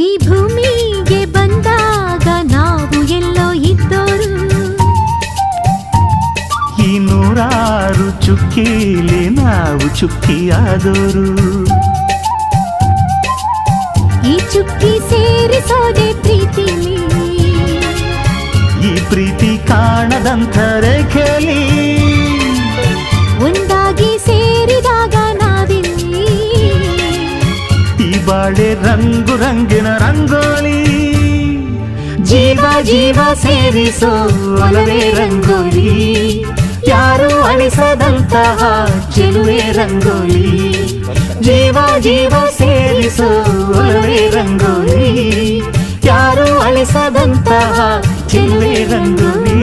ಈ ಭೂಮಿಗೆ ಬಂದಾಗ ನಾವು ಎಲ್ಲೋ ಇದ್ದೋರು, ಈ ನೂರಾರು ಚುಕ್ಕಿಲಿ ನಾವು ಚುಕ್ಕಿಯಾದೋರು. ಈ ಚುಕ್ಕಿ ಸೇರಿಸೋದೆ ಪ್ರೀತಿಲಿ, ಈ ಪ್ರೀತಿ ಕಾಣದಂಥ ರೇಖೆಲಿ ಒಂದಾಗಿ ಸೇರಿದಾಗ ನಾವಿಲ್ಲಿ. ಈ ಬಾಳೆ ರಂಗು ರಂಗಿನ ರಂಗೋಲಿ, ಜೀವ ಜೀವ ಸೇರಿಸೋ ಒಲವೇ ರಂಗೋಲಿ, ಯಾರು ಅಳಿಸದಂತಹ ಚೆಲುವೆ ರಂಗೋಲಿ. ಜೀವ ಜೀವ ಸೇರಿಸೋ ಒಲವೇ ರಂಗೋಲಿ, ಯಾರು ಅಳಿಸದಂತಹ ಚೆಲುವೆ ರಂಗೋಲಿ.